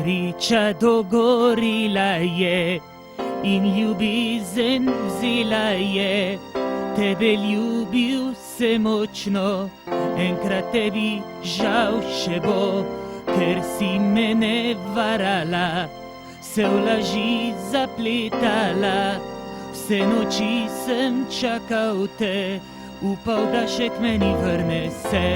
priča dogorila je in ljubezen vzela je. Tebe ljubil se močno, enkrat tebi žal še bo, ker si mene varala, se v laži zapletala. Vse noči sem čakal te, upal, da še k meni vrne se.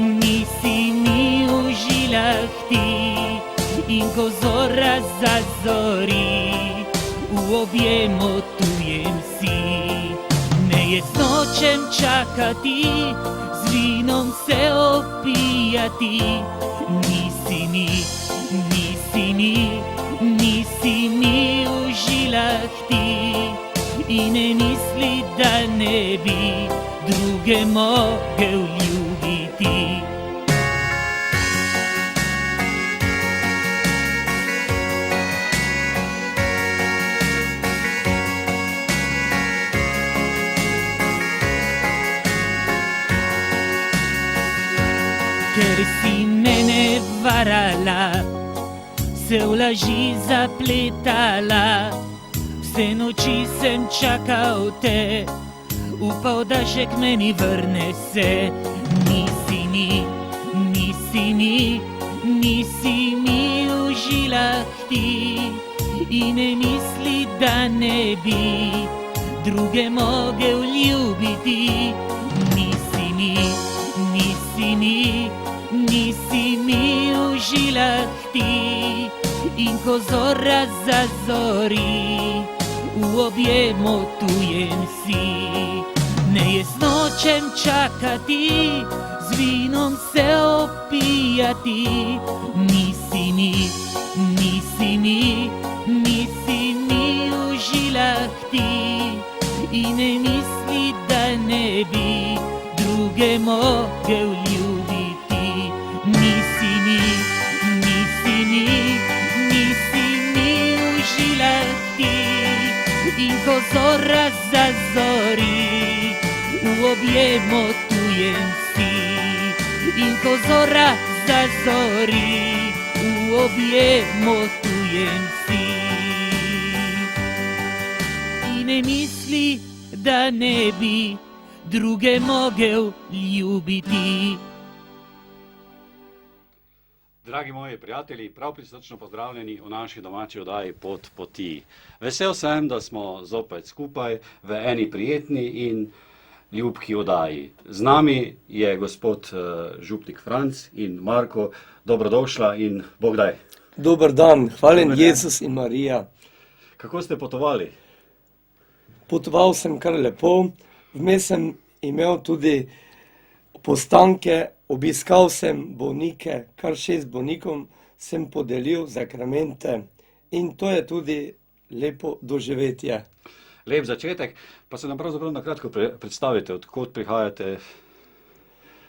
Nisi mi v žilah ti, in ko zora zazori, v objemu tujem si. Ne jaz nočem čakati, z vinom se opijati. Nisi mi v žilah ti, in ne misli, da ne bi druge mogel ljubiti. Ker si mene varala, se v laži zapletala. Vse noči sem čakal te, upal, da še k meni vrne se. Nisi mi v žilah ti, in ne misli, da ne bi druge mogel ljubiti. Nisi mi v žilah ti, in ko zora zazori, v objemu tujem si. Ne jaz nočem čakati, z vinom se opijati. Nisi mi v žilah ti, in ne misli, da ne bi druge mogel ljubiti. Nisi mi v žilah ti, in ko zora zazori, v objemu tujem si. In ko zora zazori, v objemu tujem si. In ne misli, da ne bi druge mogel ljubiti. Dragi moji prijatelji, prav prisrčno pozdravljeni v naši domači oddaji Pot poti. Vesel sem, da smo zopet skupaj v eni prijetni in ljubki oddaji. Z nami je gospod župnik Franc in Marko. Dobrodošla in Bog daj. Dober dan, hvalen Jezus in Marija. Kako ste potovali? Potoval sem kar lepo, vmes sem imel tudi postanke, obiskal sem bolnike, kar 6 bolnikom sem podelil zakramente in to je tudi lepo doživetje. Lep začetek, pa se nam pravzaprav na kratko predstavite, odkot prihajate,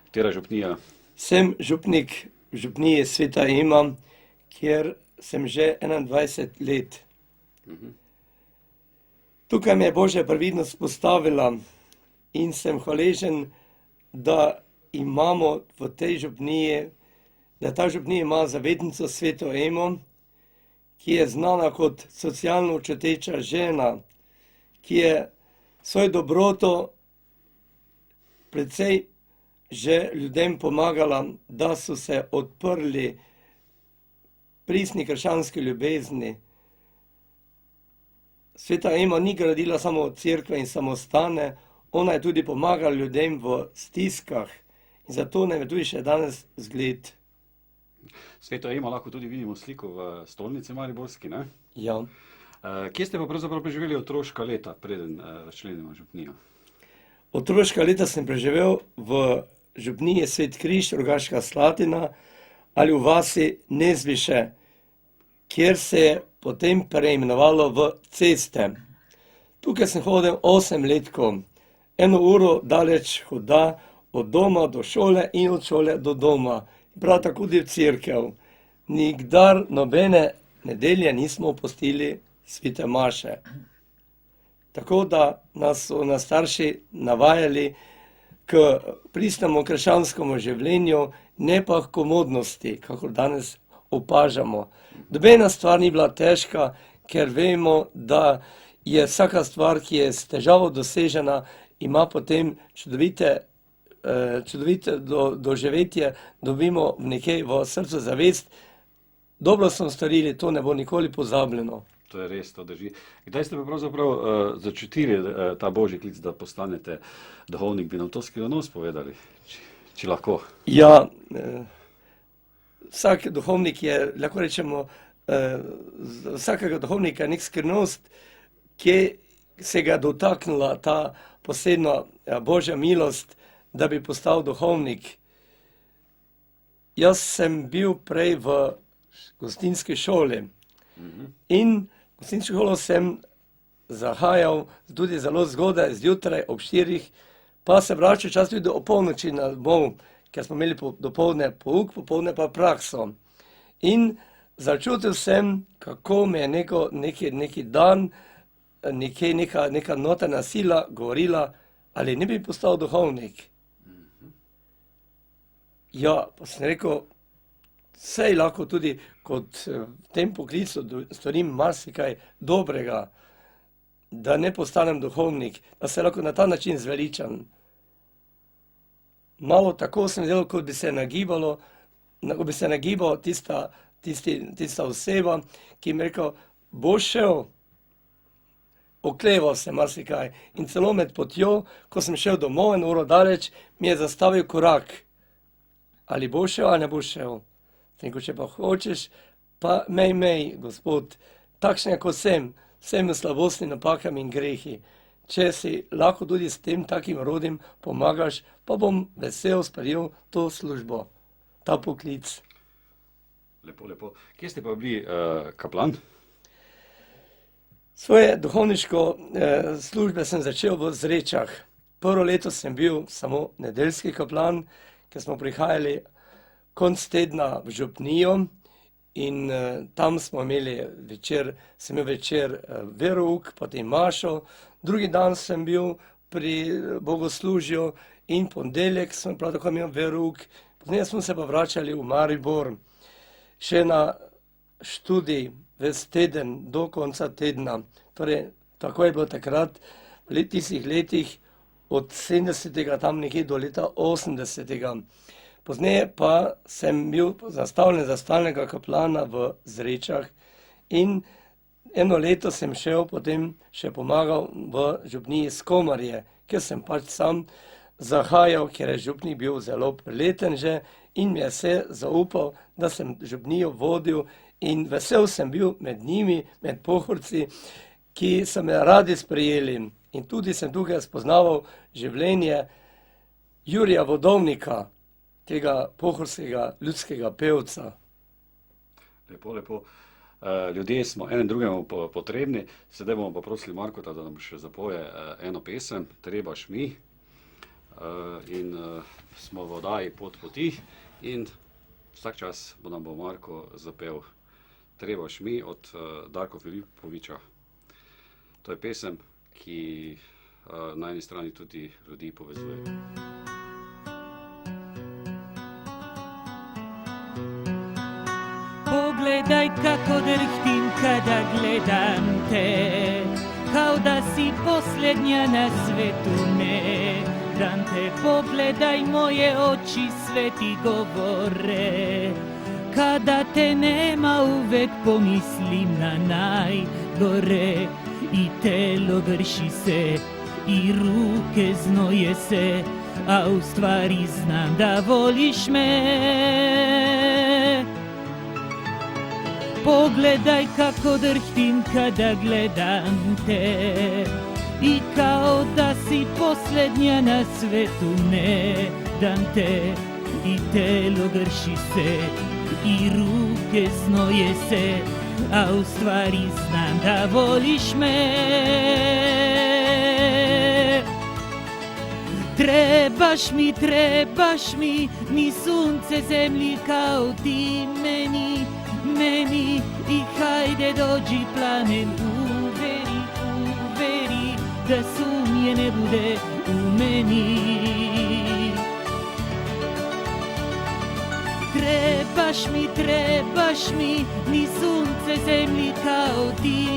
katera župnija? Sem župnik v župniji Sveta Ema, kjer sem že 21 let. Tukaj me je Božja previdnost postavila in sem hvaležen, da imamo v tej župniji, da ta župnija ima zavetnico Sveto Emo, ki je znana kot socialno čuteča žena, ki je svoj dobroto precej že ljudem pomagala, da so se odprli pristni krščanski ljubezni. Sveta Ema ni gradila samo cerkve in samostane, ona je tudi pomagala ljudem v stiskah in zato nam je tudi še danes zgled. Sveto Emo lahko tudi vidimo sliko v stolnici mariborski, ne? Ja. Kje ste pa pravzaprav preživeli otroška leta, preden členimo župnijo? Otroška leta sem preživel v župniji Svet Križ, Rogaška Slatina ali v vasi Nezviše, kjer se je potem preimenovalo v Ceste. Tukaj sem hodil 8 letkov, 1 uro daleč hoda od doma do šole in od šole do doma, prav tako tudi v cerkev. nikdar nobene nedelje nismo opustili svete maše. Tako da nas so nas starši navajali k pristnemu krščanskemu življenju, ne pa k komodnosti, kako danes opažamo. Nobena stvar ni bila težka, ker vemo, da je vsaka stvar, ki je s težavo dosežena, ima potem čudovite doživetje, dobimo nekaj v srcu zavest. Dobro smo storili, to ne bo nikoli pozabljeno. To je res, to drži. Kdaj ste pa pravzaprav začutili ta božji klic, da postanete duhovnik, bi nam to skrivnost povedali, če lahko? Ja, vsak duhovnik je, lahko rečemo, vsakega duhovnika je nek skrivnost, ki se ga dotaknila ta posebna božja milost, da bi postal duhovnik. Jaz sem bil prej v gostinski šoli in gostinsko šolo sem zahajal tudi zelo zgodaj, zjutraj ob 4, pa se vračal čas tudi ob polnoči na domov, ker smo imeli dopoldne pouk, popoldne pa prakso. In začutil sem, kako me je neki dan, neka notranja sila govorila, ali ne bi postal duhovnik. Ja, pa sem rekel, sej lahko tudi kot v tem poklicu storim marsikaj dobrega, da ne postanem duhovnik, da se lahko na ta način zveličam. Malo tako sem delal, kot bi se nagibal tista oseba, ki mi je rekel, boš šel. Okleval sem marsikaj in celo med potjo, ko sem šel domov in uro daleč, mi je zastavil korak. Ali boš šel, ali ne boš šel. Če pa hočeš, pa mej, Gospod, takšne, kot sem, vsemi slabosti, napakami in grehi. Če si lahko tudi s tem takim rodim pomagaš, pa bom vesel sprejel to službo, ta poklic. Lepo, lepo. Kje ste pa bili kaplan? Svoje duhovniško službe sem začel v Zrečah. Prvo leto sem bil samo nedeljski kaplan, ker smo prihajali konc tedna v župnijo in tam smo imeli večer verouk, potem mašo, drugi dan sem bil pri bogoslužju in ponedeljek sem prav tako imel verouk, potem smo se pa vračali v Maribor, še na študij ves teden do konca tedna. Torej, tako je bilo takrat v tistih letih od 70. tam nekje do leta 80. Pozneje pa sem bil zastavljen za stalnega kaplana v Zrečah in eno leto sem potem še pomagal v župniji Skomarje, ker sem pač sam zahajal, ker je župnik bil zelo preleten že in mi je vse zaupal, da sem župnijo vodil in vesel sem bil med njimi, med Pohorci, ki so me radi sprejeli. In tudi sem tukaj spoznaval življenje Jurija Vodovnika, tega pohorskega ljudskega pevca. Lepo, lepo. Ljudje smo enem drugemu potrebni. Sedaj bomo pa prosili Markota, da nam še zapoje eno pesem, Trebaš mi. In smo v oddaji Pot poti in vsak čas nam bo Marko zapel Trebaš mi od Darka Filipoviča. To je pesem, ki na eni strani tudi ljudi povezuje. Pogledaj, kako drhtim, kada gledam te, kao da si posljednja na svetu, ne. Dante, pogledaj, moje oči sveti govore, kada te nema uvek pomislim na najgore. I telo vrši se, i ruke znoje se, a u stvari znam da voliš me. Pogledaj kako drhtim kada gledam te, i kao da si posljednja na svetu, ne dam te. I telo vrši se, i ruke znoje se, a u stvari znam da voliš me. Trebaš mi, ni sunce zemlji kao ti meni, meni i hajde dođi plamen, uveri da sumnje ne bude u meni. Trebaš mi, ni sunce zemlji kao ti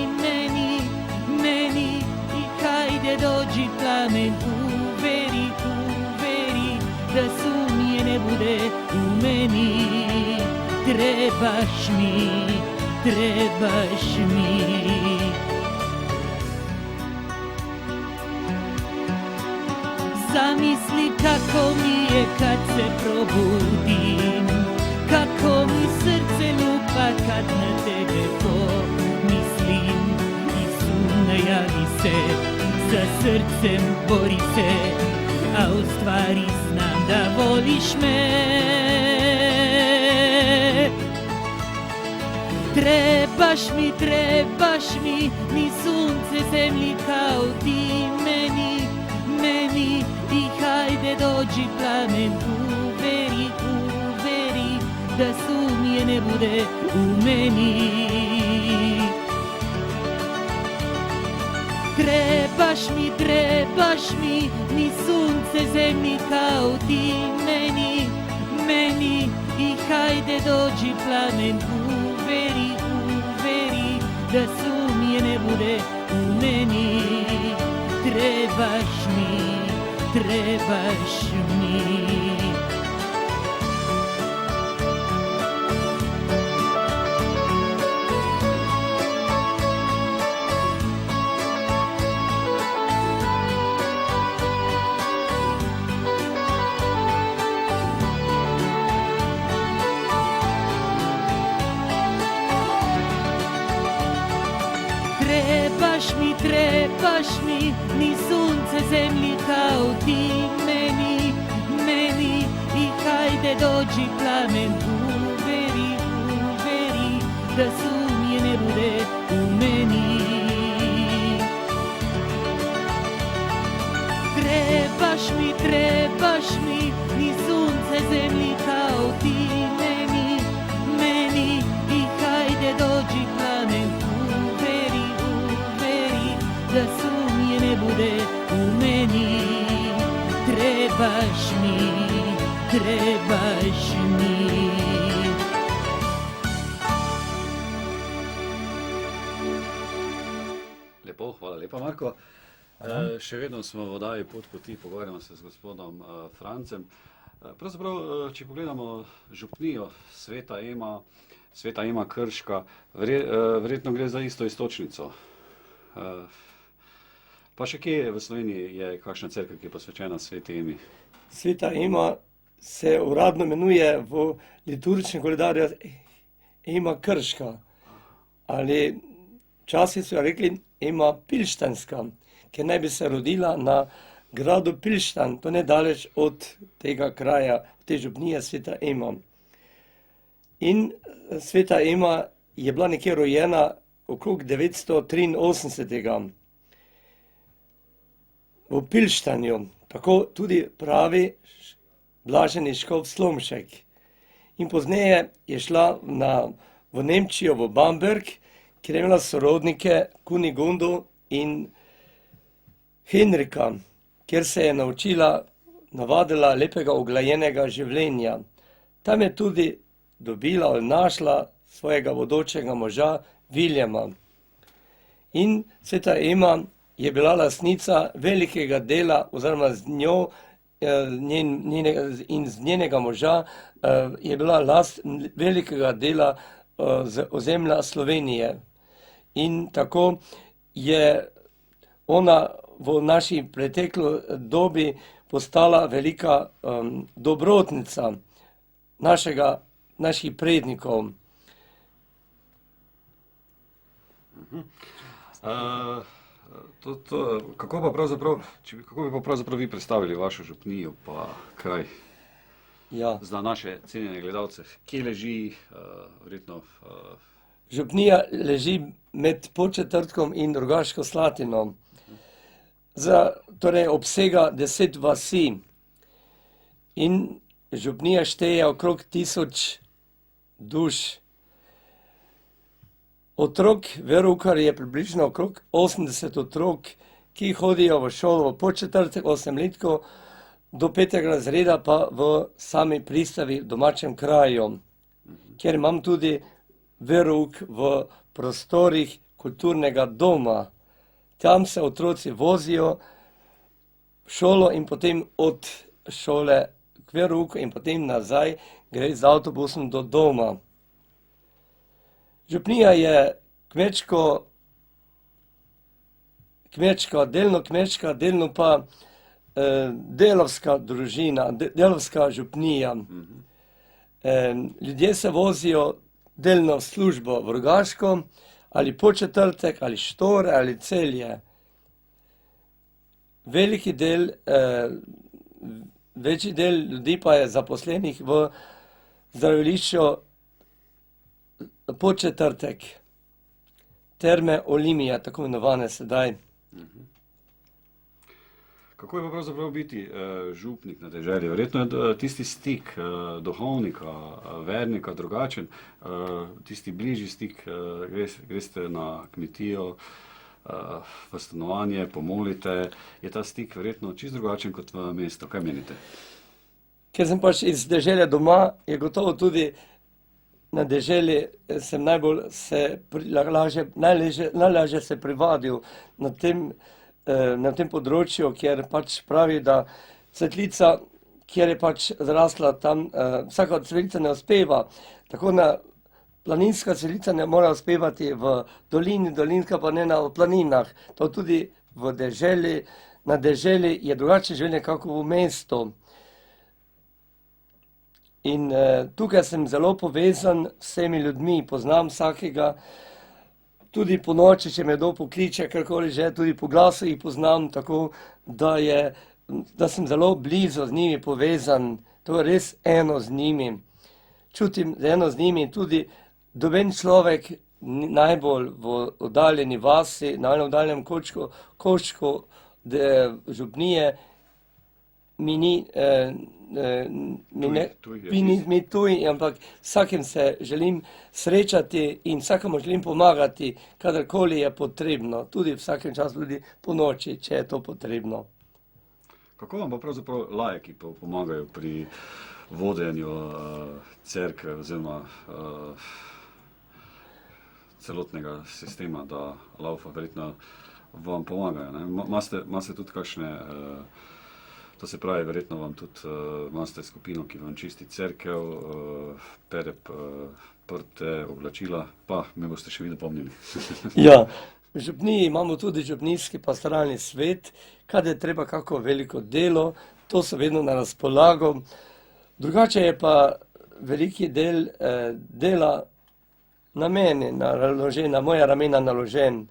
meni i hajde dođi plamen, uveri da sumnje ne bude u meni. Trebaš mi. Zamisli kako mi je kad se probudim, kako mi srce lupa kad na tebe pomislim. I sun javi se, sa srcem bori se, a u stvari znam da voliš me. Trebaš mi, ni sunce zemlji kao ti meni i hajde dođi plamen, uveri da sumnje ne bude u meni. Trebaš mi, ni sunce zemlji kao ti meni i hajde dođi plamen, uveri da sumnje ne bude u meni. Trebaš mi. Trebaš mi, ni sunce zemlji kao ti meni i hajde dođi plamen, uveri da sumnje ne bude u meni. Trebaš mi, ni sunce zemlji kao ti meni i hajde dođi plamen, uveri da sumnje ne bude u meni. Trebaš mi. Lepo, hvala lepa, Marko. Še vedno smo v oddaji Pot poti, pogovarjamo se z gospodom Francem. Pravzaprav, če pogledamo župnijo Sveta Ema Krška, verjetno gre za isto iztočnico. Pa še kje v Sloveniji je kakšna cerkev, ki je posvečena Sveti Emi? Sveta Ema se uradno imenuje v liturgičnem koledarju Ema Krška, ali včasih so rekli Ema Pilštanska, ker naj bi se rodila na gradu Pilštan, to nedaleč od tega kraja, te župnije Sveta Ema. In Sveta Ema je bila nekje rojena okrog 983. V Pilštanju, tako tudi pravi blaženi škof Slomšek. In pozneje je šla v Nemčijo, v Bamberg, kjer je imela sorodnike Kunigundu in Henrika, kjer se je navadila lepega uglajenega življenja. Tam je tudi dobila ali našla svojega bodočega moža Viljama. In Sveta Ema je bila lastnica velikega dela, oziroma z njo in z njenega moža je bila last velikega dela z ozemlja Slovenije. In tako je ona v naši pretekli dobi postala velika dobrotnica naših prednikov. Kako bi pa pravzaprav vi predstavili vašo župnijo, pa kraj? Ja. Za naše cenjene gledalce, kje leži, verjetno... Župnija leži med Podčetrtkom in Rogaško Slatino. Torej obsega 10 vasi in župnija šteje okrog 1000 duš. Otrok veroukar je približno okrog 80 otrok, ki hodijo v šolo v Podčetrtek, 8-letko, do 5. razreda pa v sami pristavi v domačem kraju, kjer imam tudi verouk v prostorih kulturnega doma. Tam se otroci vozijo v šolo in potem od šole k verouku in potem nazaj gre z avtobusom do doma. Župnija je delno kmečka, delno pa delavska družina, delavska župnija. Ljudje se vozijo delno v službo v Rogaško, ali Podčetrtek, ali Štore, ali Celje. Večji del ljudi pa je zaposlenih v zdravilišču Podčetrtek, Terme Olimija, tako imenovane sedaj. Kako je pa pravzaprav biti župnik na deželi? Verjetno je tisti stik duhovnika, vernika drugačen, tisti bližji stik, greste na kmetijo, v stanovanje, pomolite, je ta stik verjetno čisto drugačen kot v mestu. Kaj menite? Ker sem pač iz deželja doma, je gotovo tudi na deželi sem najlažje se privadil na tem področju, kjer pač pravi, da cvetlica, kjer je pač zrasla tam, vsaka cvetlica ne uspeva, tako planinska cvetlica ne mora uspevati v dolini, dolinska pa ne v planinah. To tudi v deželi, na deželi je drugače življenje kako v mestu. In tukaj sem zelo povezan s vsemi ljudmi, poznam vsakega, tudi po noči, če me kdo pokliče, karkoli že, tudi po glasu jih poznam, tako da sem zelo blizu z njimi povezan, to je res eno z njimi. Čutim eno z njimi, tudi noben človek najbolj v oddaljeni vasi, najbolj oddaljenem koščku župnije, mi tuj, ampak vsakem se želim srečati in vsakemu želim pomagati, kadarkoli je potrebno, tudi vsakem času, tudi po noči, če je to potrebno. Kako vam pa pravzaprav laiki pomagajo pri vodenju cerkve oziroma celotnega sistema, da laufa verjetno vam pomagajo? Imate tudi kakšne... To se pravi, verjetno vam tudi imate skupino, ki vam čisti cerkev, pere prte, oblačila, pa me boste še vi dopomnili. Ja, v župniji imamo tudi župnijski pastoralni svet, kad je treba kako veliko delo, to so vedno na razpolago. Drugače je pa veliki del dela na meni, na moja ramena naložen.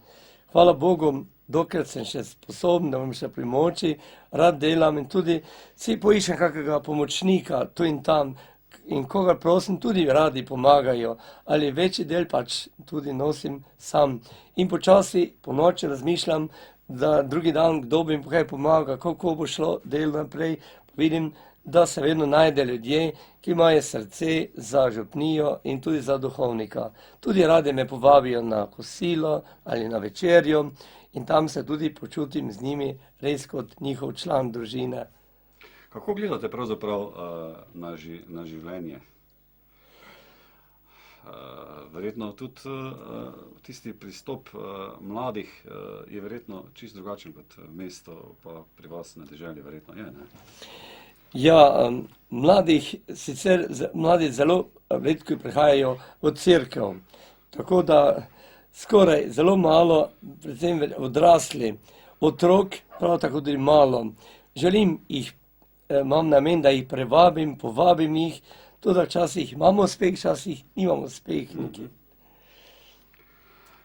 Hvala Bogu, dokler sem še sposoben, da vam še pri moči, rad delam in tudi si poiščem kakega pomočnika tu in tam in koga prosim, tudi radi pomagajo, ali večji del pač tudi nosim sam. In počasi po noči razmišljam, da drugi dan kdo bi mi kaj pomaga, kako bo šlo del naprej, vidim, da se vedno najde ljudje, ki imajo srce za župnijo in tudi za duhovnika. Tudi radi me povabijo na kosilo ali na večerjo, in tam se tudi počutim z njimi res kot njihov član družine. Kako gledate pravzaprav na življenje? Verjetno tudi tisti pristop mladih je verjetno čisto drugačen kot mesto, pa pri vas na deželi verjetno je, ne? Ja, mladi zelo redko prihajajo v cerkev, tako da skoraj zelo malo, predvsem odrasli, otrok prav tako tudi malo. Imam namen, da jih prevabim, povabim jih, tudi včasih imamo uspeh, včasih nimamo uspeh.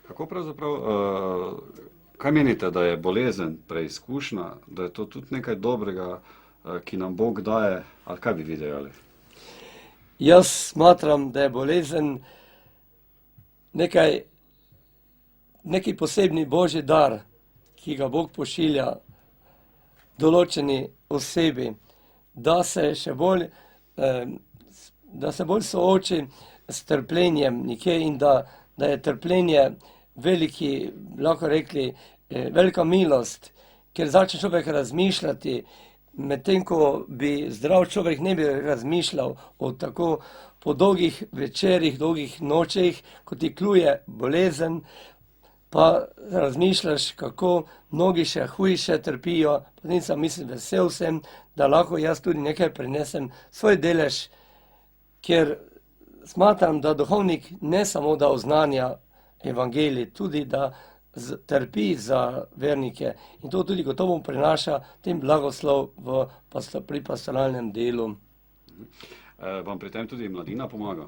Kako pravzaprav, kaj menite, da je bolezen preizkušnja, da je to tudi nekaj dobrega, ki nam Bog daje, ali kaj bi vi dejali? Jaz smatram, da je bolezen neki posebni Božji dar, ki ga Bog pošilja določeni osebi, da se bolj sooči s trpljenjem nekje in da da je trpljenje veliki, lahko rekli, velika milost, ker začne človek razmišljati, medtem ko bi zdrav človek ne bi razmišljal o tako po dolgih večerih, dolgih nočeh, ko ti kljuje bolezen, pa razmišljaš, kako mnogi še hujše trpijo, potem sem vesel sem, da lahko jaz tudi nekaj prinesem svoj delež, ker smatram, da duhovnik ne samo da oznanja evangelij, tudi da trpi za vernike in to tudi gotovo prinaša tem blagoslov pri pastoralnem delu. Vam pri tem tudi mladina pomaga?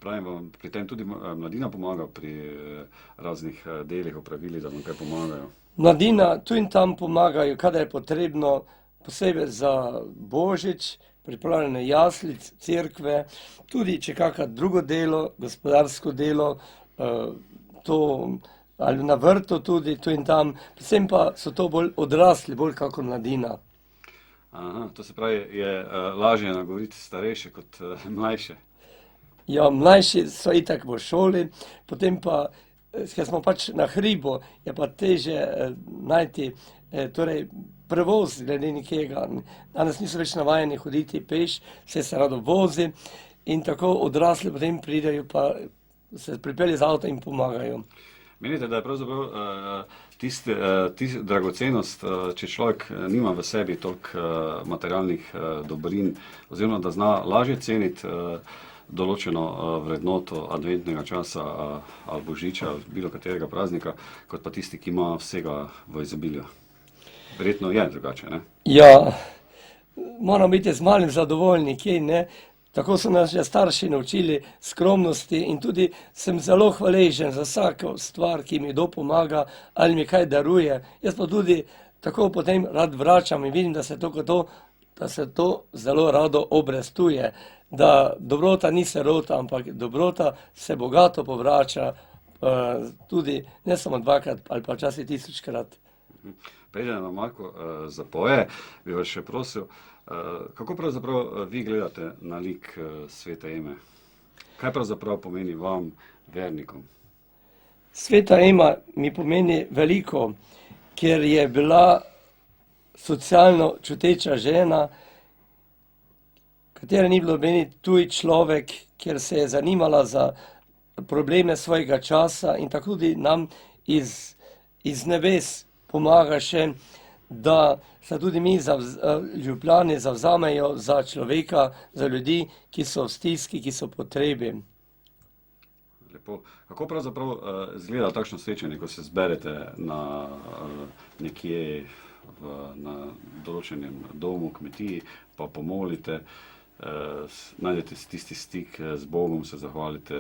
Pravim, vam pri tem tudi mladina pomaga pri raznih delih, opravilih, da vam kaj pomagajo? Mladina tu in tam pomagajo, kadar je potrebno, posebej za Božič, pripravljene jaslic, cerkve, tudi če kakšno drugo delo, gospodarsko delo, to ali na vrtu tudi, tu in tam, predvsem pa so to bolj odrasli, bolj kako mladina. Aha, to se pravi, je lažje nagovoriti starejše kot mlajše. Ja, mlajši so itak v šoli, potem pa, ker smo pač na hribu, je pa teže najti torej prevoz glede nekega. Danes niso več navajeni hoditi peš, vse se rado vozi in tako odrasli potem pridejo pa se pripelje z avto in pomagajo. Menite, da je pravzaprav tista dragocenost, če človek nima v sebi toliko materialnih dobrin, oziroma da zna lažje ceniti določeno vrednoto adventnega časa ali božiča, bilo katerega praznika, kot pa tisti, ki ima vsega v izobilju. Verjetno je drugače, ne? Ja, moramo biti z malim zadovoljni, kje ne. Tako so nas že starši naučili skromnosti in tudi sem zelo hvaležen za vsako stvar, ki mi kdo pomaga ali mi kaj daruje. Jaz pa tudi tako potem rad vračam in vidim, da se to zelo rado obrestuje. Da dobrota ni sirota, ampak dobrota se bogato povrača tudi ne samo dvakrat ali pa včasih 1000-krat. Preden nam Marko zapoje, bi vas še prosil, kako pravzaprav vi gledate na lik Svete Eme? Kaj pravzaprav pomeni vam, vernikom? Sveta Ema mi pomeni veliko, ker je bila socialno čuteča žena, katera ni bilo meni tuj človek, ker se je zanimala za probleme svojega časa in tako tudi nam iz nebes pomaga še, da se tudi mi Ljubljani zavzamejo za človeka, za ljudi, ki so v stiski, ki so potrebi. Lepo. Kako pravzaprav izgleda takšno srečanje, ko se zberete nekje na določenem domu, kmetiji, pa pomolite, najdete tisti stik z Bogom, se zahvalite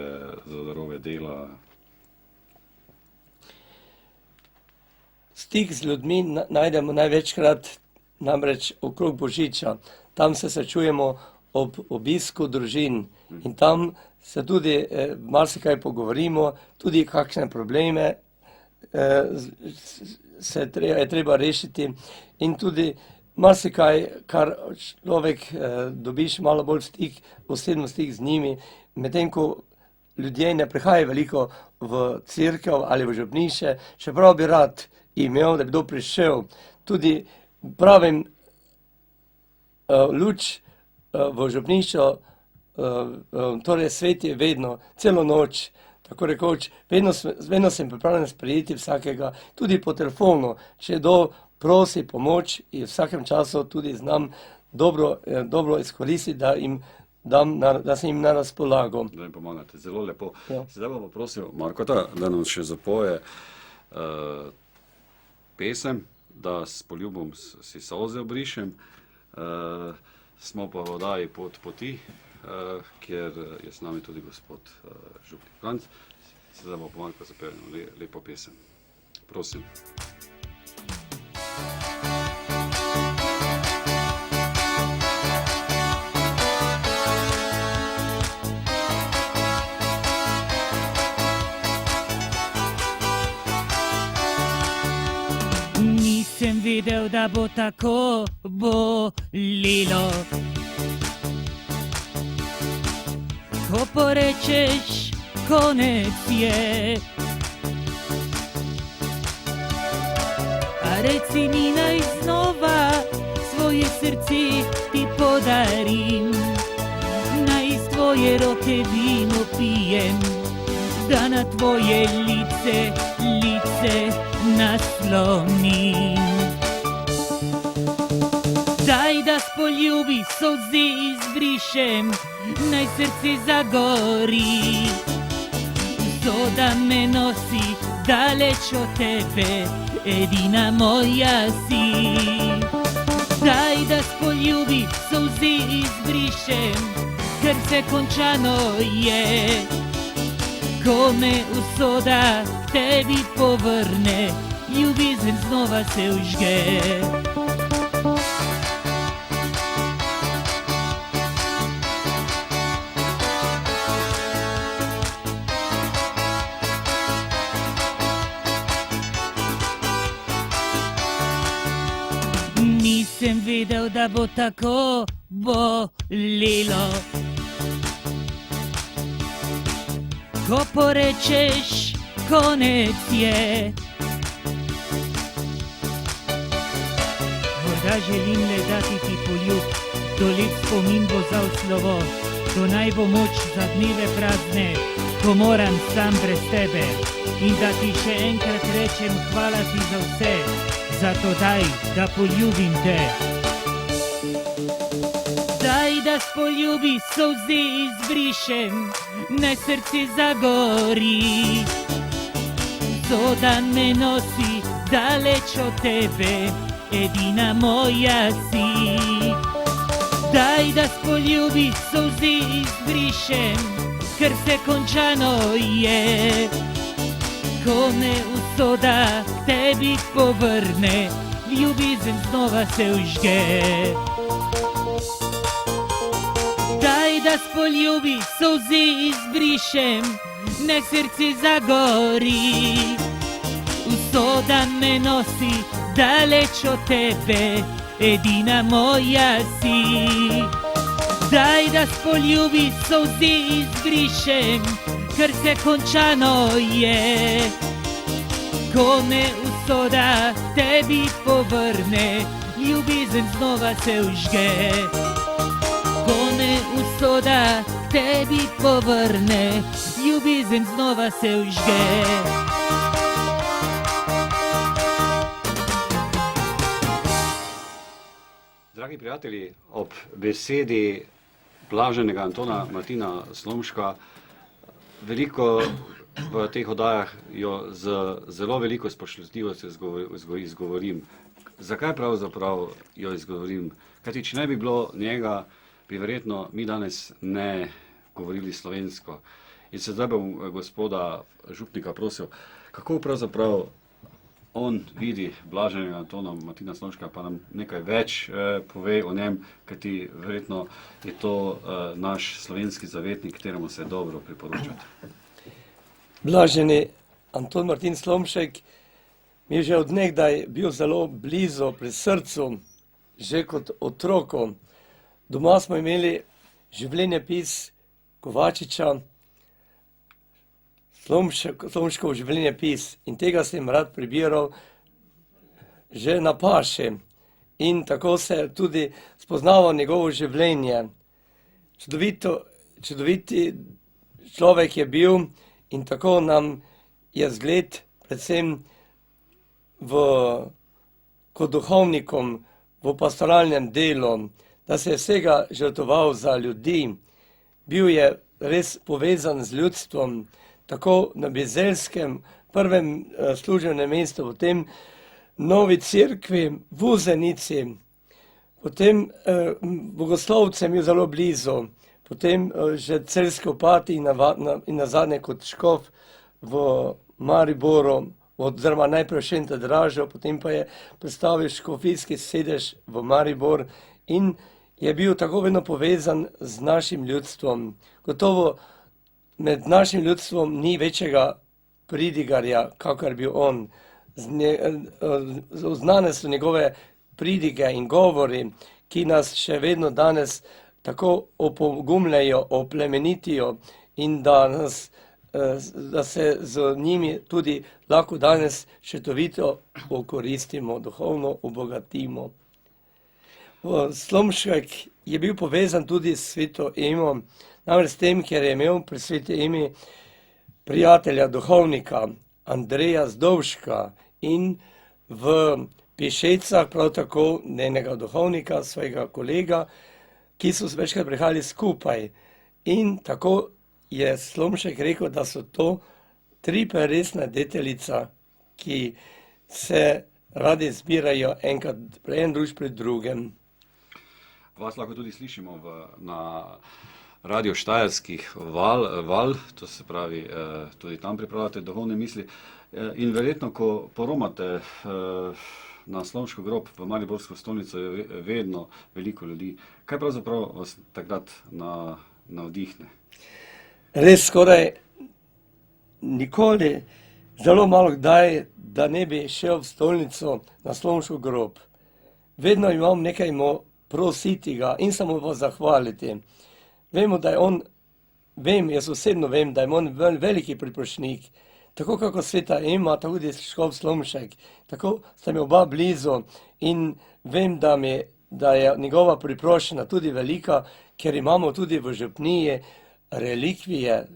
za darove dela? Stik z ljudmi najdemo največkrat namreč okrog Božiča. Tam se srečujemo ob obisku družin in tam se tudi marsikaj pogovorimo, tudi kakšne probleme je treba rešiti in tudi marsikaj, kar človek dobiš malo bolj osebno stik z njimi, medtem ko ljudje ne prihajajo veliko v cerkev ali v župnišče, čeprav bi rad imel, da bi kdo prišel. Tudi pravim, luč v župnišču, torej svet je vedno, celo noč, tako rekoč, vedno sem pripravljen sprejeti vsakega, tudi po telefonu, če kdo prosi pomoč in v vsakem času tudi znam dobro izkoristiti, da sem jim na razpolago. Da jim pomagate, zelo lepo. Ja. Zdaj bom poprosil Markota, da nam še zapoje pesem, da s poljubom si solze obrišem. Smo pa v oddaji Pot poti, kjer je s nami tudi gospod župnik Franc. Zdaj bo Marko zapel lepo pesem. Prosim. Nisem videl, da bo tako bolelo, Ko porečeš, konec je. A reci mi naj znova svoje srce ti podarim, naj iz tvoje roke vino pijem, da na tvoje lice naslonim. Daj, da s poljubi solze izbrišem, naj srce zagori. Usoda me nosi daleč od tebe, edina moja si. Daj, da s poljubi solze izbrišem, ker vse končano je. Ko me usoda k tebi povrne, ljubezen znova se vžge. Nisem vedel, da bo tako bolelo. Ko porečeš, konec je. Morda želim le dati ti poljub, to lep spomin bo za slovo, to naj bo moč za dneve prazne, ko moram sam brez tebe. In da ti še enkrat rečem hvala ti za vse, zato daj, da poljubim te. Daj, da s poljubi solze izbrišem, naj srce zagori. Usoda me nosi daleč od tebe, edina moja si. Daj, da s poljubi solze izbrišem, ker vse končano je. Ko me usoda k tebi povrne, ljubezen znova se vžge. Daj, da s poljubi solze izbrišem, naj srce zagori. Usoda me nosi daleč od tebe, edina moja si. Daj, da s poljubi solze izbrišem, ker se končano je. Ko me usoda k tebi povrne, ljubezen znova se vžge. Ko me usoda k tebi povrne, ljubezen znova se vžge. Dragi prijatelji, ob besedi blaženega Antona Martina Slomška veliko v teh oddajah jo z zelo veliko spoštljivostjo izgovorim. Zakaj pravzaprav jo izgovorim? Kajti, če ne bi bilo njega, bi verjetno mi danes ne govorili slovensko. In sedaj bom gospoda župnika prosil, kako pravzaprav on vidi blaženega Antona Martina Slomška, pa nam nekaj več pove o njem, kajti verjetno je to naš slovenski zavetnik, kateremu se dobro priporočate. Blaženi Anton Martin Slomšek mi je že od nekdaj bil zelo blizu pri srcu, že kot otroku. Doma smo imeli življenjepis Kovačiča, Slomškov življenjepis, in tega sem rad prebiral že na paši. In tako se tudi spoznaval njegovo življenje. Čudoviti človek je bil in tako nam je zgled predvsem kot duhovnikom v pastoralnem delu, da se je vsega žrtvoval za ljudi. Bil je res povezan z ljudstvom, tako na Bizelskem, prvem službenem mestu, potem novi cerkvi v Vuzenici, potem bogoslovcem je zelo blizu, potem že celjski opati in nazadnje kot škof v Mariboru, oziroma najprej Šenta Draža, potem pa je predstavil škofijski sedež v Maribor in je bil tako vedno povezan z našim ljudstvom. Gotovo med našim ljudstvom ni večjega pridigarja, kakor bil on. Znane so njegove pridige in govori, ki nas še vedno danes tako opogumljajo, oplemenitijo in da se z njimi tudi lahko danes šetovito okoristimo, duhovno obogatimo. Slomšek je bil povezan tudi s sveto Emo, namreč s tem, ker je imel pri sveti Emi prijatelja, duhovnika Andreja Zdovška in v Pišecah prav tako njenega duhovnika, svojega kolega, ki so večkrat prihajali skupaj. In tako je Slomšek rekel, da so to tri peresna deteljica, ki se radi zbirajo enkrat en druž pri drugem. Vas lahko tudi slišimo na Radio Štajerskih val, to se pravi, tudi tam pripravljate duhovne misli. In verjetno, ko poromate na Slomško grob v Mariborsko stolnico, je vedno veliko ljudi. Kaj pravzaprav vas takrat navdihne? Res skoraj nikoli, zelo malo kdaj, da ne bi šel v stolnico na Slomško grob. Vedno imam nekaj prositi ga in samo pa zahvaliti. Vemo, da je on, jaz osebno vem, da je on veliki priprošnik, tako kako sveta Ema, tako tudi škof Slomšek, tako sta mi oba blizu in vem, da je njegova priprošena tudi velika, ker imamo tudi v župniji relikvije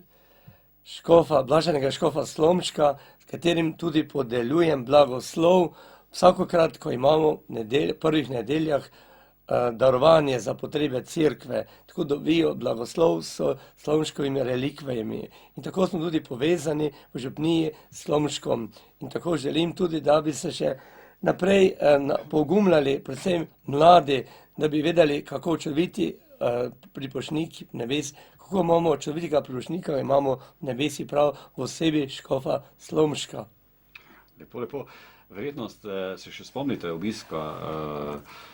blaženega škofa Slomška, s katerim tudi podeljujem blagoslov vsakokrat, ko imamo prvih nedeljah darovanje za potrebe cerkve, tako dobijo blagoslov s Slomškovimi relikvijami. In tako smo tudi povezani v župniji s Slomškom. In tako želim tudi, da bi se še naprej pogumljali, predvsem mladi, da bi vedeli, kako čudoviti priprošnik nebes, kako imamo čudovitega priprošnika, imamo v nebesi prav v osebi škofa Slomška. Lepo, lepo. Verjetno se še spomnite obiska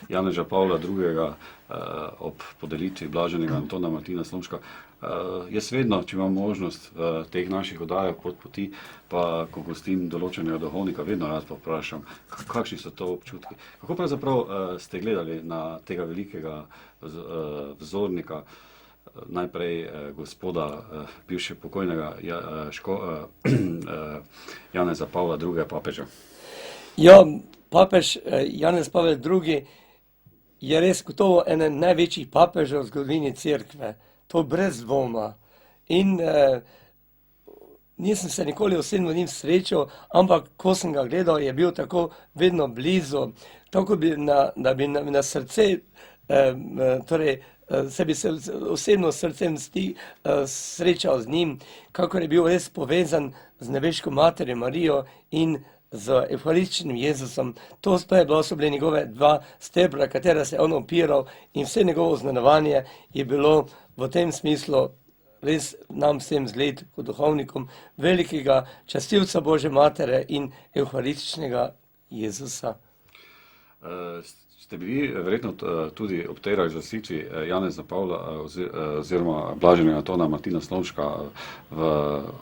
Janeža Pavla II. Ob podelitvi blaženega Antona Martina Slomška. Jaz vedno, če imam možnost v teh naših oddajah Pot poti, pa ko gostim določenega duhovnika, vedno rad povprašam, kakšni so to občutki. Kako pravzaprav ste gledali na tega velikega vzornika, najprej gospoda, bivše pokojnega Janeza Pavla II. Papeža? Ja, papež Janez Pavel II. Je res gotovo eden največjih papežev v zgodovini cerkve. To brez dvoma. In nisem se nikoli osebno njim srečal, ampak ko sem ga gledal, je bil tako vedno blizu, tako da bi na srce, torej se bi se osebno srcem srečal z njim, kakor je bil res povezan z nebeško materjo Marijo in z evharističnim Jezusom. To so bile njegove dva stebra, katera se je on opiral, in vse njegovo znanovanje je bilo v tem smislu res nam vsem zgled kot duhovnikom velikega častilca Božje matere in evharističnega Jezusa. Ste bili verjetno tudi ob tej razglasitvi Janeza Pavla oziroma blaženega Antona Martina Slomška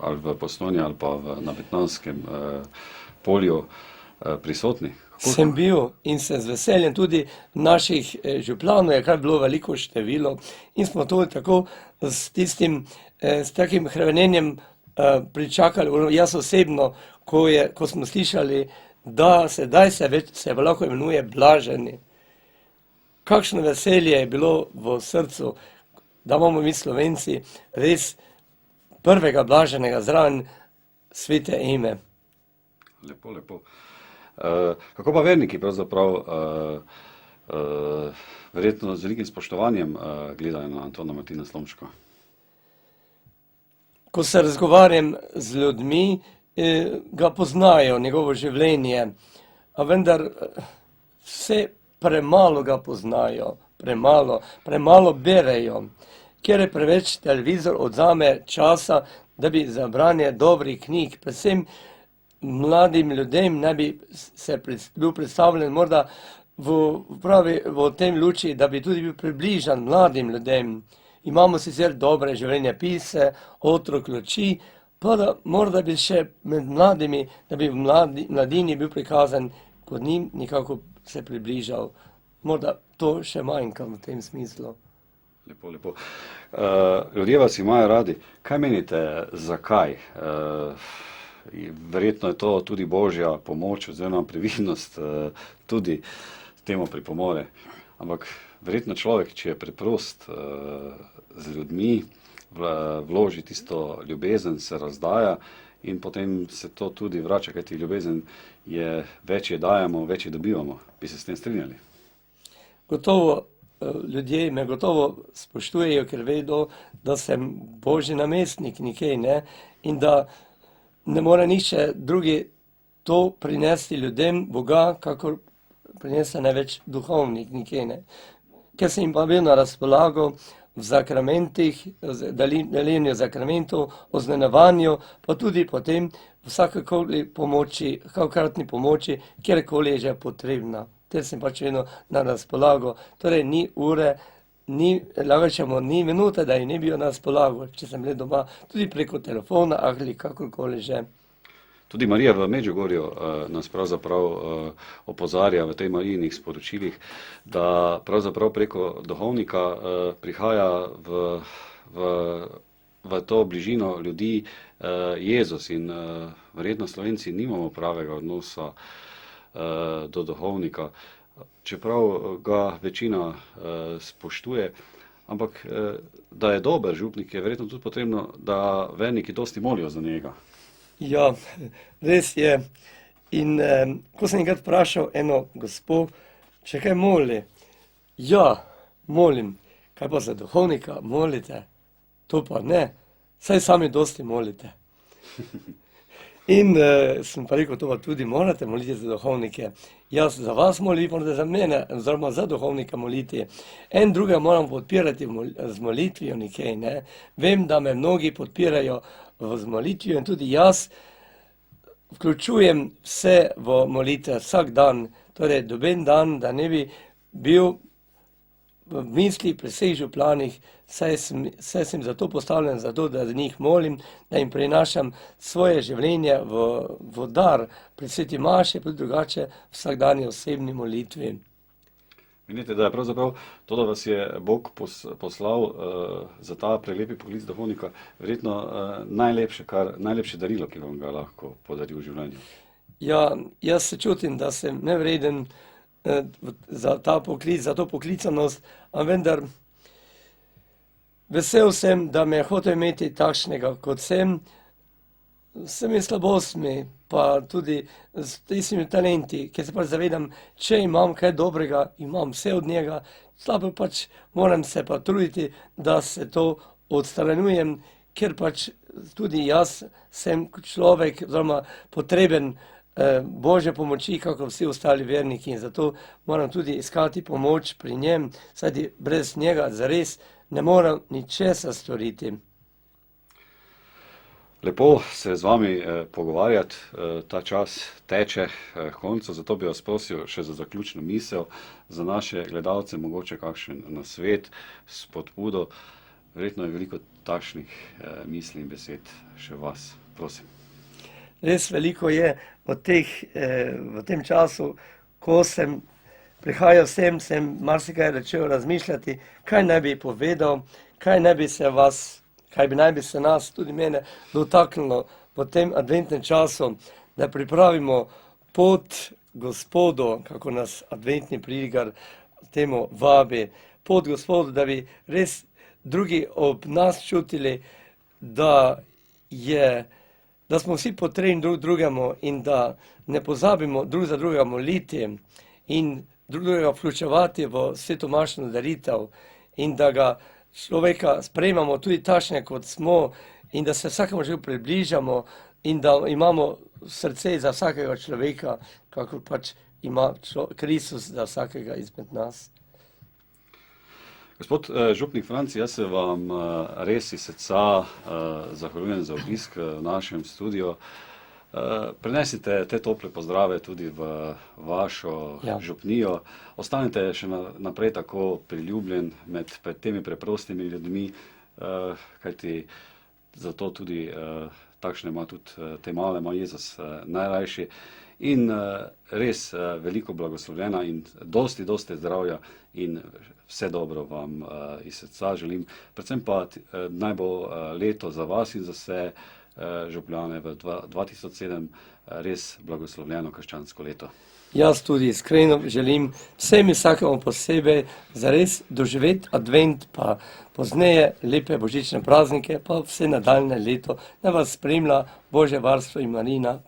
ali v Postojni ali pa na Betnanskem polju prisotni? Sem bil in sem z veseljem tudi naših župljanov, je kar bilo veliko število, in smo to tako s takim hrevenenjem pričakali, jaz osebno, ko smo slišali, da sedaj se lahko imenuje blaženi. Kakšno veselje je bilo v srcu, da imamo mi Slovenci res prvega blaženega zraven svete Eme. Lepo, lepo. Kako pa verniki pravzaprav verjetno z velikim spoštovanjem gledajo na Antona Martina Slomška? Ko se razgovarjam z ljudmi, ga poznajo, njegovo življenje, a vendar vse premalo ga poznajo, premalo berejo, ker je preveč televizor odzame časa, da bi za branje dobrih knjig, predvsem mladim ljudem ne bi se bil predstavljen morda v tem luči, da bi tudi bil približan mladim ljudem. Imamo sicer dobre življenjepise, Otrok luči, pa da morda bi še med mladimi, da bi v mladini bil prikazan, kot njim nekako se približal. Morda to še manjka v tem smislu. Lepo, lepo. Ljudje vas imajo radi. Kaj menite, zakaj? Verjetno je to tudi božja pomoč oziroma previdnost, tudi temu pripomore. Ampak verjetno človek, če je preprost z ljudmi, vloži tisto ljubezen, se razdaja in potem se to tudi vrača, kajti ljubezen je več je dajemo, več je dobivamo. Bi se s tem strinjali? Gotovo ljudje me gotovo spoštujejo, ker vedo, da sem božji namestnik nekaj, ne? In da ne more nišče drugi to prinesti ljudem Boga, kakor prinese največ duhovnik nekaj, ne? Ker sem jim pa bil na razpolago v zakramentih, deljenju zakramentov, oznanjevanju, pa tudi potem vsakakoli pomoči, kakokratni pomoči, kjerkoli je že potrebna. Ter sem pač vedno na razpolago. Torej ni ure, ni minute, da ji ne bi na razpolago, če sem le doma, tudi preko telefona ali kakorkoli že. Tudi Marija v Medžugorju nas pravzaprav opozarja v tej Marijinih sporočilih, da pravzaprav preko duhovnika prihaja v to bližino ljudi Jezus in verjetno Slovenci nimamo pravega odnosa do duhovnika, čeprav ga večina spoštuje, ampak da je dober župnik, je verjetno tudi potrebno, da verniki dosti molijo za njega. Ja, res je. In ko sem enkrat vprašal eno gospo, če kaj moli. Ja, molim. Kaj pa za duhovnika molite? To pa ne. Saj sami dosti molite. In sem pa rekel, to pa tudi morate moliti za duhovnike. Jaz za vas molim, morate za mene, oziroma za duhovnika moliti. En druga moram podpirati z molitvijo nekaj, ne. Vem, da me mnogi podpirajo z molitvijo in tudi jaz vključujem vse v molitve vsak dan. Torej, doben dan, da ne bi bil v misli pri vseh župlanih, saj sem zato postavljen, zato da za njih molim, da jim prinašam svoje življenje v dar pri sveti maši, pa drugače vsakdanji osebni molitvi. Menite, da je pravzaprav to, da vas je Bog poslal za ta prelepi poklic duhovnika, verjetno najlepše darilo, ki vam ga lahko podari v življenju? Ja, jaz se čutim, da sem nevreden za ta poklic, za to poklicanost, a vendar vesel sem, da me je hotel imeti takšnega, kot sem, s temi slabostmi, pa tudi s tistimi talenti, ker se pač zavedam, če imam kaj dobrega, imam vse od njega, slabo pač moram se pa truditi, da se to odstranjujem, ker pač tudi jaz sem človek, oziroma potreben Božje pomoči, kako vsi ostali verniki, in zato moram tudi iskati pomoč pri njem, saj brez njega zares ne morem ničesar storiti. Lepo se z vami pogovarjati, ta čas teče k koncu, zato bi vas prosil še za zaključno misel, za naše gledalce mogoče kakšen nasvet, spodbudo. Verjetno je veliko takšnih misli in besed še vas. Prosim. Res veliko je v tem času, ko sem prihajal sem marsikaj začel razmišljati, kaj naj bi povedal, kaj naj bi se nas, tudi mene, dotaknilo v tem adventnem času, da pripravimo pot Gospodu, kako nas adventni pridigar temu vabi, pot Gospodu, da bi res drugi ob nas čutili, da smo vsi potrebni drug drugemu in da ne pozabimo drug za drugega moliti in drug drugega vključevati v svetomašno daritev in da ga človeka sprejmamo tudi takšne, kot smo, in da se vsakemu že približamo in da imamo srce za vsakega človeka, kako pač ima Kristus za vsakega izmed nas. Gospod župnik Franci, jaz se vam res iz srca zahvaljujem za obisk v našem studiu. Prenesite te tople pozdrave tudi v vašo župnijo. Ostanite še naprej tako priljubljen med temi preprostimi ljudmi, kajti zato tudi takšne ima tudi te male, ima Jezus najrajši. In res veliko blagoslovljena in dosti zdravja in vse dobro vam iz srca želim. Predvsem pa naj bo leto za vas in za vse župljane v 2007 res blagoslovljeno krščansko leto. Jaz tudi iskreno želim vsem in vsakemu posebej zares doživeti advent, pa pozneje lepe božične praznike, pa vse nadaljne leto, da vas spremlja Božje varstvo in Marina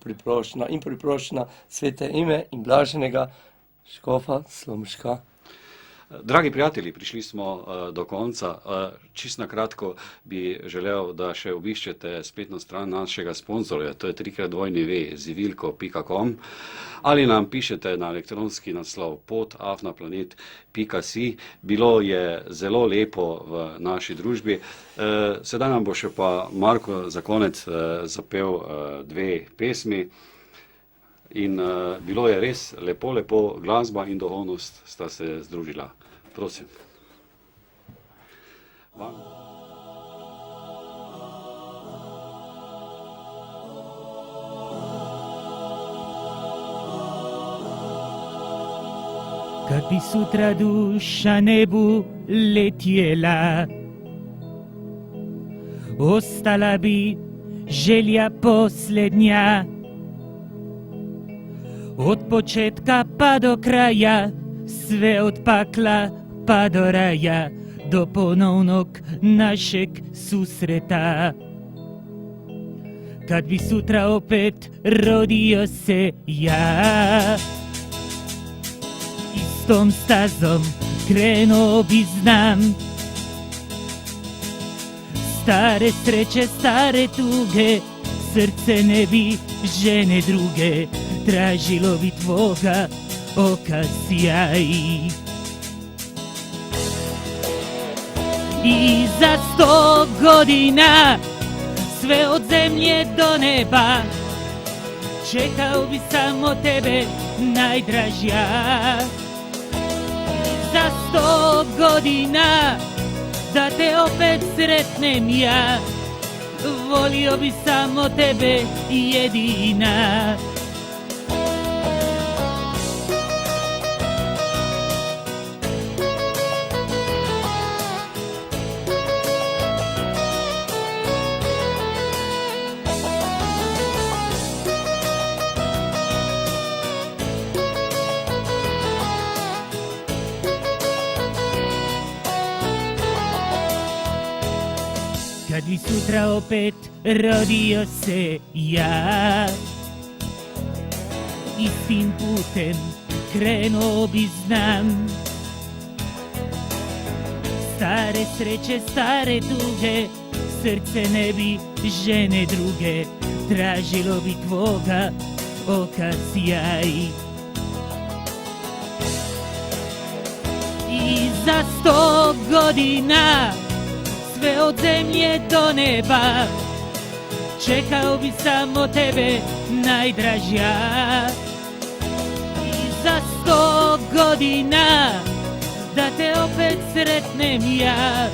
priproščena svete ime in blaženega škofa Slomška. Dragi prijatelji, prišli smo do konca. Čisto na kratko bi želel, da še obiščete spletno stran našega sponzorja, to je 3x2zivilko.com, ali nam pišete na elektronski naslov pot@planet.si. Bilo je zelo lepo v naši družbi. Sedaj nam bo še pa Marko za konec zapel 2 pesmi. In bilo je res lepo, glasba in duhovnost sta se združila. Prosim. Kad bi sutra duša nebu letjela, ostala bi želja posljednja. Od početka pa do kraja, sve od pakla pa do raja, do ponovnog našeg susreta. Kad bi sutra opet rodio se ja, istom stazom krenuo bi znam. Stare sreće, stare tuge, srce ne bi žene druge, tražilo bi tvoga oka sjaj. I za 100 godina, sve od zemlje do neba, čekao bi samo tebe, najdražja. Za 100 godina, da te opet sretnem ja, volio bi samo tebe jedina. Kad bi sutra opet rodio se ja, istim putem krenuo bi znam. Stare sreće, stare tuge, srce ne bi žene druge, tražilo bi tvoga oka sjaj. I za 100 godina, sve od zemlje do neba, čekao bi samo tebe, najdražja. I za 100 godina, da te opet sretnem ja,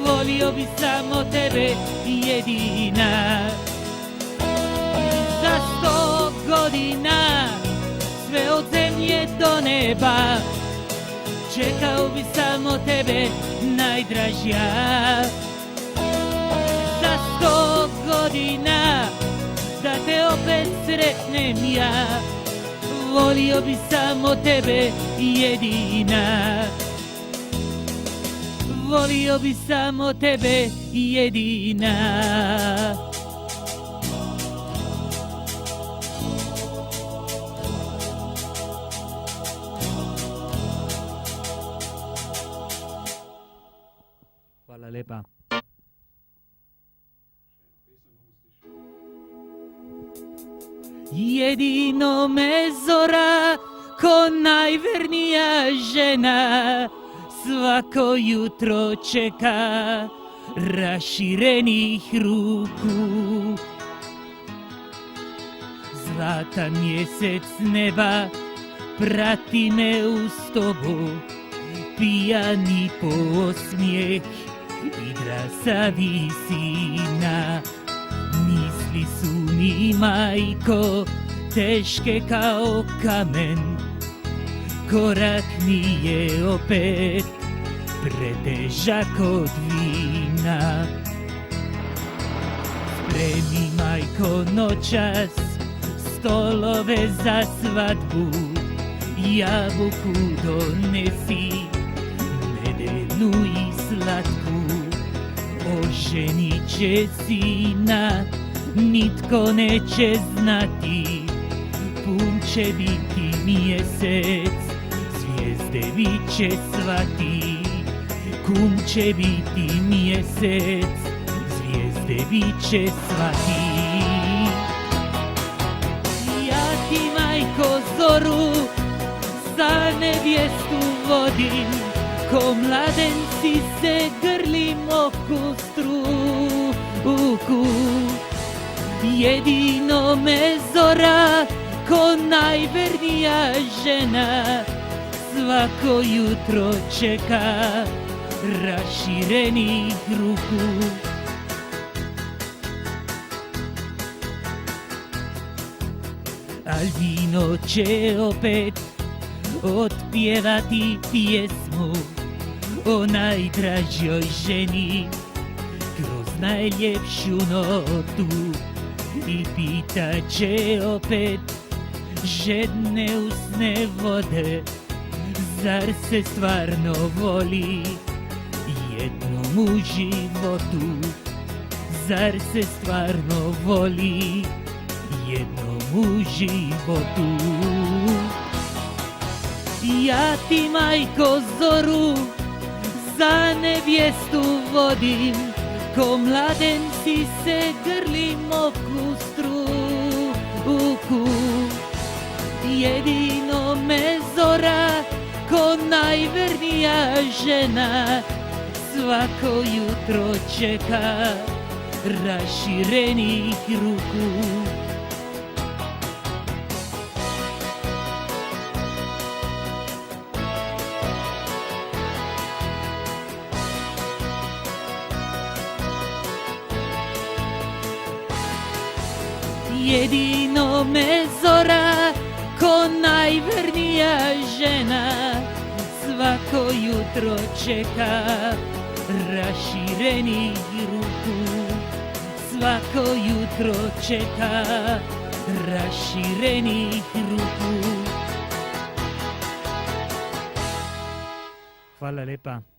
volio bi samo tebe jedina. I za 100 godina, sve od zemlje do neba, čekao bi samo tebe, najdražja. Za 100 godina, da te opet sretnem ja, volio bi samo tebe jedina. Volio bi samo tebe jedina. Hvala lepa. Jedino me zora ko najvernija žena svako jutro čeka raširenih ruku. Zlatan mjesec neba prati me uz tobu, pijani posmijeh igra sa visina. Misli Misli su mi, majko, teške kao kamen. Korak mi je opet pretežak od vina. Spremi, majko, noćas stolove za svadbu, jabuku donesi, medenu i slatku. Oženit će sina, nitko neće znati, pun će biti mjesec, zvijezde viće svati. Kum će biti mjesec, zvijezde viće svati. Ja ti, majko, zoru za nevjestu vodim, ko mladenci se grlim oko struku. Jedino me zora ko najvernija žena svako jutro čeka raširenih ruku. Albino će opet otpjevati pjesmu o najdražoj ženi kroz najljepšu notu i pitaće opet žedne usne vode, zar se stvarno voli jednom u životu, zar se stvarno voli jednom u životu. Ja ti, majko, zoru za nevjestu vodim, ko mladenci se grlim oko struku. Jedino me zora ko najvernija žena svako jutro čeka raširenih ruku. Jedino me zora ko najvernija žena svako jutro čeka raširenih ruku. Svako jutro čeka raširenih ruku. Hvala lepa.